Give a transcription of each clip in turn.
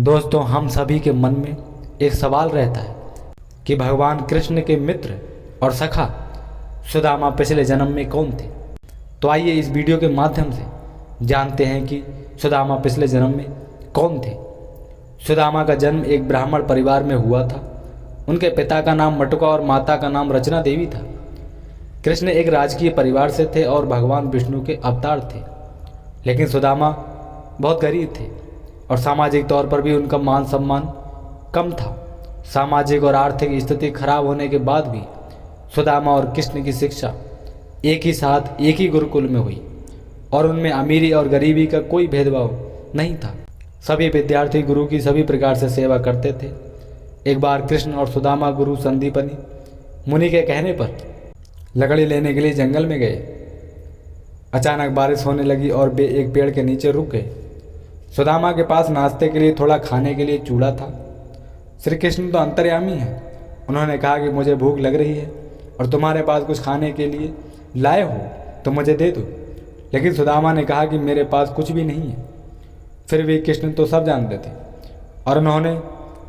दोस्तों, हम सभी के मन में एक सवाल रहता है कि भगवान कृष्ण के मित्र और सखा सुदामा पिछले जन्म में कौन थे। तो आइए इस वीडियो के माध्यम से जानते हैं कि सुदामा पिछले जन्म में कौन थे। सुदामा का जन्म एक ब्राह्मण परिवार में हुआ था। उनके पिता का नाम मटुका और माता का नाम रचना देवी था। कृष्ण एक राजकीय परिवार से थे और भगवान विष्णु के अवतार थे, लेकिन सुदामा बहुत गरीब थे और सामाजिक तौर पर भी उनका मान सम्मान कम था। सामाजिक और आर्थिक स्थिति खराब होने के बाद भी सुदामा और कृष्ण की शिक्षा एक ही साथ एक ही गुरुकुल में हुई और उनमें अमीरी और गरीबी का कोई भेदभाव नहीं था। सभी विद्यार्थी गुरु की सभी प्रकार से सेवा करते थे। एक बार कृष्ण और सुदामा गुरु संदीपनी मुनि के कहने पर लकड़ी लेने के लिए जंगल में गए। अचानक बारिश होने लगी और वे एक पेड़ के नीचे रुक गए। सुदामा के पास नाश्ते के लिए थोड़ा खाने के लिए चूड़ा था। श्री कृष्ण तो अंतर्यामी हैं। उन्होंने कहा कि मुझे भूख लग रही है और तुम्हारे पास कुछ खाने के लिए लाए हो तो मुझे दे दो। लेकिन सुदामा ने कहा कि मेरे पास कुछ भी नहीं है। फिर भी कृष्ण तो सब जानते थे और उन्होंने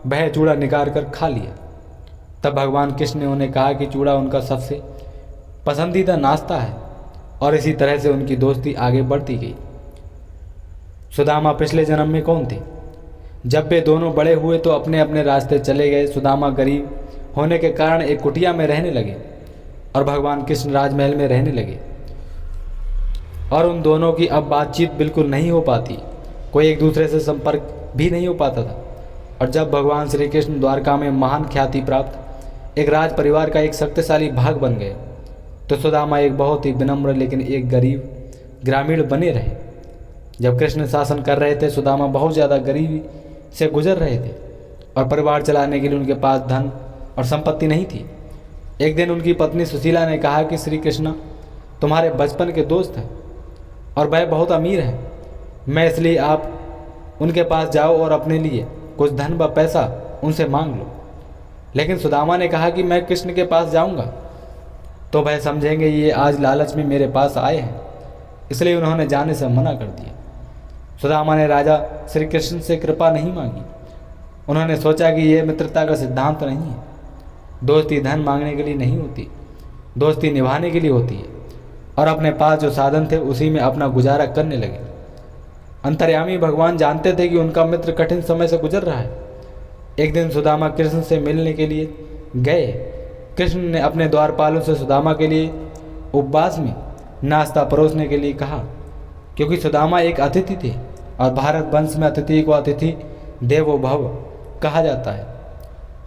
वह चूड़ा निकाल कर खा लिया। तब भगवान कृष्ण ने उन्हें कहा कि चूड़ा उनका सबसे पसंदीदा नाश्ता है और इसी तरह से उनकी दोस्ती आगे बढ़ती गई। सुदामा पिछले जन्म में कौन थे? जब वे दोनों बड़े हुए तो अपने अपने रास्ते चले गए। सुदामा गरीब होने के कारण एक कुटिया में रहने लगे और भगवान कृष्ण राजमहल में रहने लगे और उन दोनों की अब बातचीत बिल्कुल नहीं हो पाती। कोई एक दूसरे से संपर्क भी नहीं हो पाता था। और जब भगवान श्री कृष्ण द्वारका में महान ख्याति प्राप्त एक राज परिवार का एक शक्तिशाली भाग बन गए तो सुदामा एक बहुत ही विनम्र लेकिन एक गरीब ग्रामीण बने रहे। जब कृष्ण शासन कर रहे थे, सुदामा बहुत ज़्यादा गरीबी से गुजर रहे थे और परिवार चलाने के लिए उनके पास धन और संपत्ति नहीं थी। एक दिन उनकी पत्नी सुशीला ने कहा कि श्री कृष्ण तुम्हारे बचपन के दोस्त हैं और वह बहुत अमीर है। मैं इसलिए आप उनके पास जाओ और अपने लिए कुछ धन व पैसा उनसे मांग लो। लेकिन सुदामा ने कहा कि मैं कृष्ण के पास जाऊंगा तो वह समझेंगे ये आज लालच में मेरे पास आए हैं, इसलिए उन्होंने जाने से मना कर दिया। सुदामा ने राजा श्री कृष्ण से कृपा नहीं मांगी। उन्होंने सोचा कि यह मित्रता का सिद्धांत नहीं है। दोस्ती धन मांगने के लिए नहीं होती, दोस्ती निभाने के लिए होती है। और अपने पास जो साधन थे उसी में अपना गुजारा करने लगे। अंतर्यामी भगवान जानते थे कि उनका मित्र कठिन समय से गुजर रहा है। एक दिन सुदामा कृष्ण से मिलने के लिए गए। कृष्ण ने अपने द्वारपालों से सुदामा के लिए उपवास में नाश्ता परोसने के लिए कहा, क्योंकि सुदामा एक अतिथि थे और भारत वंश में अतिथि को अतिथि देवो भव कहा जाता है।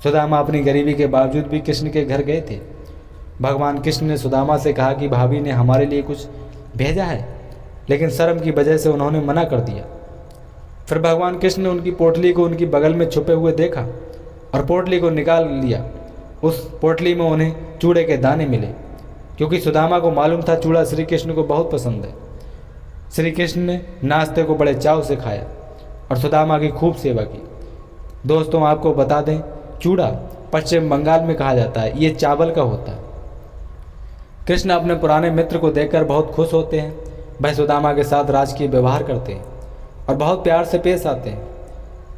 सुदामा अपनी गरीबी के बावजूद भी कृष्ण के घर गए थे। भगवान कृष्ण ने सुदामा से कहा कि भाभी ने हमारे लिए कुछ भेजा है, लेकिन शर्म की वजह से उन्होंने मना कर दिया। फिर भगवान कृष्ण ने उनकी पोटली को उनकी बगल में छुपे हुए देखा और पोटली को निकाल लिया। उस पोटली में उन्हें चूड़े के दाने मिले, क्योंकि सुदामा को मालूम था चूड़ा श्री कृष्ण को बहुत पसंद है। श्री कृष्ण ने नाश्ते को बड़े चाव से खाया और सुदामा की खूब सेवा की। दोस्तों, आपको बता दें, चूड़ा पश्चिम बंगाल में कहा जाता है, ये चावल का होता है। कृष्ण अपने पुराने मित्र को देखकर बहुत खुश होते हैं। वह सुदामा के साथ राजकीय व्यवहार करते हैं और बहुत प्यार से पेश आते हैं।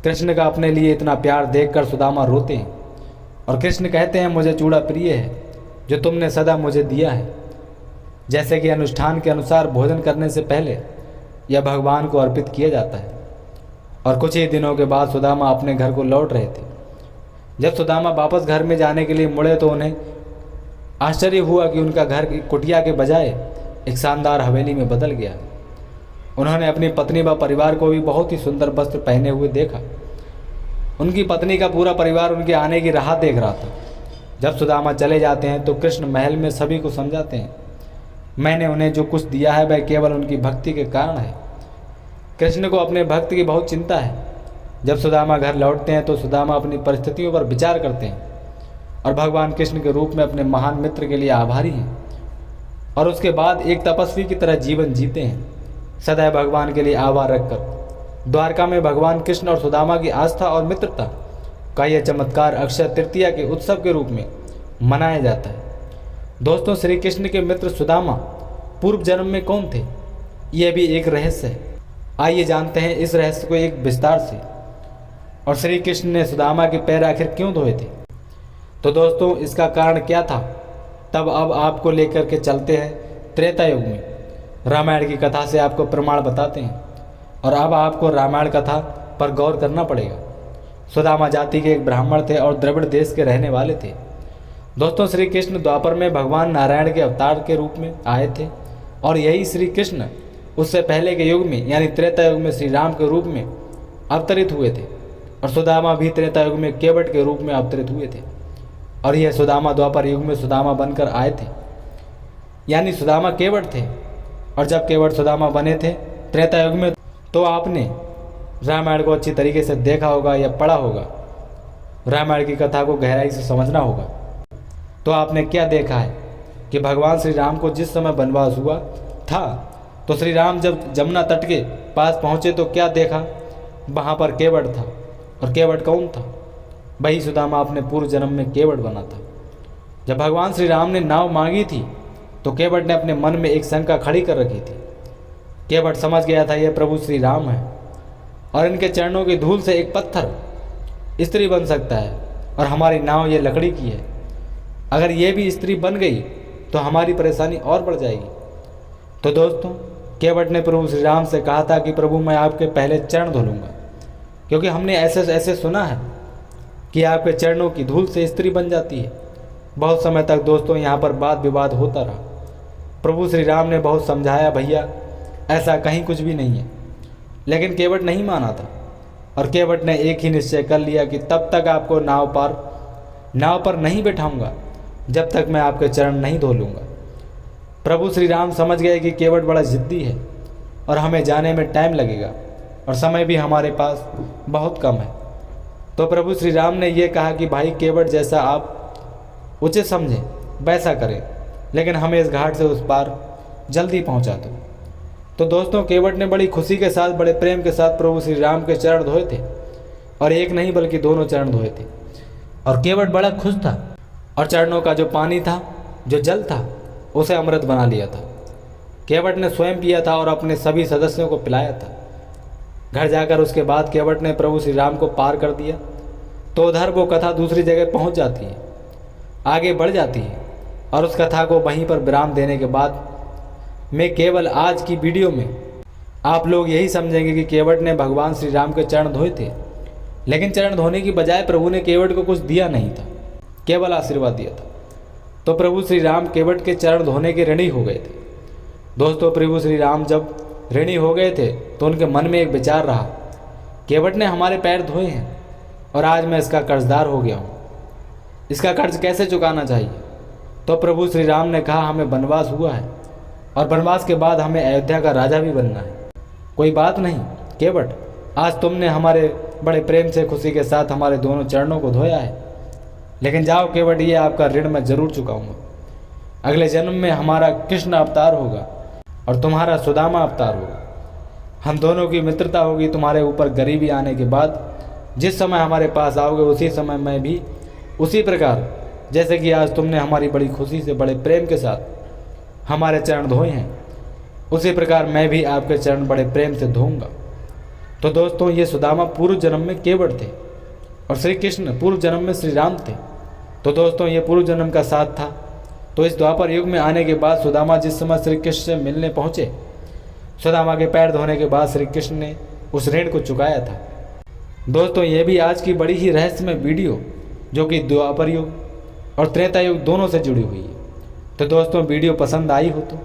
कृष्ण का अपने लिए इतना प्यार देखकर सुदामा रोते हैं और कृष्ण कहते हैं, मुझे चूड़ा प्रिय है जो तुमने सदा मुझे दिया है। जैसे कि अनुष्ठान के अनुसार भोजन करने से पहले यह भगवान को अर्पित किया जाता है। और कुछ ही दिनों के बाद सुदामा अपने घर को लौट रहे थे। जब सुदामा वापस घर में जाने के लिए मुड़े तो उन्हें आश्चर्य हुआ कि उनका घर कुटिया के बजाय एक शानदार हवेली में बदल गया। उन्होंने अपनी पत्नी व परिवार को भी बहुत ही सुंदर वस्त्र पहने हुए देखा। उनकी पत्नी का पूरा परिवार उनके आने की राह देख रहा था। जब सुदामा चले जाते हैं तो कृष्ण महल में सभी को समझाते हैं, मैंने उन्हें जो कुछ दिया है वह केवल उनकी भक्ति के कारण है। कृष्ण को अपने भक्त की बहुत चिंता है। जब सुदामा घर लौटते हैं तो सुदामा अपनी परिस्थितियों पर विचार करते हैं और भगवान कृष्ण के रूप में अपने महान मित्र के लिए आभारी हैं और उसके बाद एक तपस्वी की तरह जीवन जीते हैं, सदैव भगवान के लिए आभार रखकर। द्वारका में भगवान कृष्ण और सुदामा की आस्था और मित्रता का यह चमत्कार अक्षय तृतीया के उत्सव के रूप में मनाया जाता है। दोस्तों, श्री कृष्ण के मित्र सुदामा पूर्व जन्म में कौन थे, यह भी एक रहस्य है। आइए जानते हैं इस रहस्य को एक विस्तार से। और श्री कृष्ण ने सुदामा के पैर आखिर क्यों धोए थे? तो दोस्तों इसका कारण क्या था, तब अब आपको लेकर के चलते हैं त्रेता युग में। रामायण की कथा से आपको प्रमाण बताते हैं और अब आपको रामायण कथा पर गौर करना पड़ेगा। सुदामा जाति के एक ब्राह्मण थे और द्रविड़ देश के रहने वाले थे। दोस्तों श्री कृष्ण द्वापर में भगवान नारायण के अवतार के रूप में आए थे और यही श्री कृष्ण उससे पहले के युग में यानी त्रेता युग में श्री राम के रूप में अवतरित हुए थे और सुदामा भी त्रेता युग में केवट के रूप में अवतरित हुए थे और यह सुदामा द्वापर युग में सुदामा बनकर आए थे, यानी सुदामा केवट थे। और जब केवट सुदामा बने थे त्रेता युग में, तो आपने रामायण को अच्छी तरीके से देखा होगा या पढ़ा होगा, रामायण की कथा को गहराई से समझना होगा। तो आपने क्या देखा है कि भगवान श्री राम को जिस समय वनवास हुआ था, तो श्री राम जब जमुना तट के पास पहुँचे तो क्या देखा, वहाँ पर केवट था। और केवट कौन था? वही सुदामा अपने पूर्व जन्म में केवट बना था। जब भगवान श्री राम ने नाव मांगी थी तो केवट ने अपने मन में एक शंका खड़ी कर रखी थी। केवट समझ गया था ये प्रभु श्री राम है और इनके चरणों की धूल से एक पत्थर स्त्री बन सकता है और हमारी नाव ये लकड़ी की है। अगर ये भी स्त्री बन गई तो हमारी परेशानी और बढ़ जाएगी। तो दोस्तों केवट ने प्रभु श्री राम से कहा था कि प्रभु मैं आपके पहले चरण धो लूँगा, क्योंकि हमने ऐसे सुना है कि आपके चरणों की धूल से स्त्री बन जाती है। बहुत समय तक दोस्तों यहाँ पर वाद विवाद होता रहा। प्रभु श्री राम ने बहुत समझाया, भैया ऐसा कहीं कुछ भी नहीं है, लेकिन केवट नहीं माना था और केवट ने एक ही निश्चय कर लिया कि तब तक आपको नाव पर नहीं बैठाऊंगा जब तक मैं आपके चरण नहीं धो लूँगा। प्रभु श्री राम समझ गए कि केवट बड़ा जिद्दी है और हमें जाने में टाइम लगेगा और समय भी हमारे पास बहुत कम है। तो प्रभु श्री राम ने यह कहा कि भाई केवट जैसा आप उचित समझें वैसा करें, लेकिन हमें इस घाट से उस पार जल्दी पहुंचा दो। तो दोस्तों केवट ने बड़ी खुशी के साथ, बड़े प्रेम के साथ प्रभु श्री राम के चरण धोए थे और एक नहीं बल्कि दोनों चरण धोए थे। और केवट बड़ा खुश था और चरणों का जो पानी था, जो जल था, उसे अमृत बना लिया था। केवट ने स्वयं पिया था और अपने सभी सदस्यों को पिलाया था। घर जाकर उसके बाद केवट ने प्रभु श्री राम को पार कर दिया तो उधर वो कथा दूसरी जगह पहुंच जाती है, आगे बढ़ जाती है और उस कथा को वहीं पर विराम देने के बाद मैं केवल आज की वीडियो में आप लोग यही समझेंगे कि केवट ने भगवान श्री राम के चरण धोए थे, लेकिन चरण धोने की बजाय प्रभु ने केवट को कुछ दिया नहीं था, केवल आशीर्वाद दिया था। तो प्रभु श्री राम केवट के चरण धोने के ऋणी हो गए थे। दोस्तों प्रभु श्री राम जब ऋणी हो गए थे तो उनके मन में एक विचार रहा, केवट ने हमारे पैर धोए हैं और आज मैं इसका कर्जदार हो गया हूँ, इसका कर्ज कैसे चुकाना चाहिए। तो प्रभु श्री राम ने कहा हमें वनवास हुआ है और वनवास के बाद हमें अयोध्या का राजा भी बनना है। कोई बात नहीं केवट, आज तुमने हमारे बड़े प्रेम से खुशी के साथ हमारे दोनों चरणों को धोया है, लेकिन जाओ केवट, ये आपका ऋण मैं जरूर चुकाऊंगा। अगले जन्म में हमारा कृष्ण अवतार होगा और तुम्हारा सुदामा अवतार होगा। हम दोनों की मित्रता होगी। तुम्हारे ऊपर गरीबी आने के बाद जिस समय हमारे पास आओगे उसी समय मैं भी उसी प्रकार, जैसे कि आज तुमने हमारी बड़ी खुशी से, बड़े प्रेम के साथ हमारे चरण धोए हैं, उसी प्रकार मैं भी आपके चरण बड़े प्रेम से धोऊंगा। तो दोस्तों ये सुदामा पूर्व जन्म में केवट थे और श्री कृष्ण पूर्व जन्म में श्री राम थे। तो दोस्तों ये पूर्व जन्म का साथ था। तो इस द्वापर युग में आने के बाद सुदामा जिस समय श्री कृष्ण से मिलने पहुँचे, सुदामा के पैर धोने के बाद श्री कृष्ण ने उस ऋण को चुकाया था। दोस्तों ये भी आज की बड़ी ही रहस्यमय वीडियो जो कि द्वापर युग और त्रेता युग दोनों से जुड़ी हुई है। तो दोस्तों वीडियो पसंद आई हो तो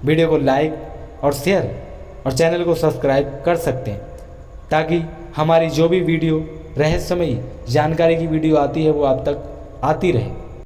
वीडियो को लाइक और शेयर और चैनल को सब्सक्राइब कर सकते हैं, ताकि हमारी जो भी वीडियो रहस्यमयी जानकारी की वीडियो आती है वो आप तक आती रहे।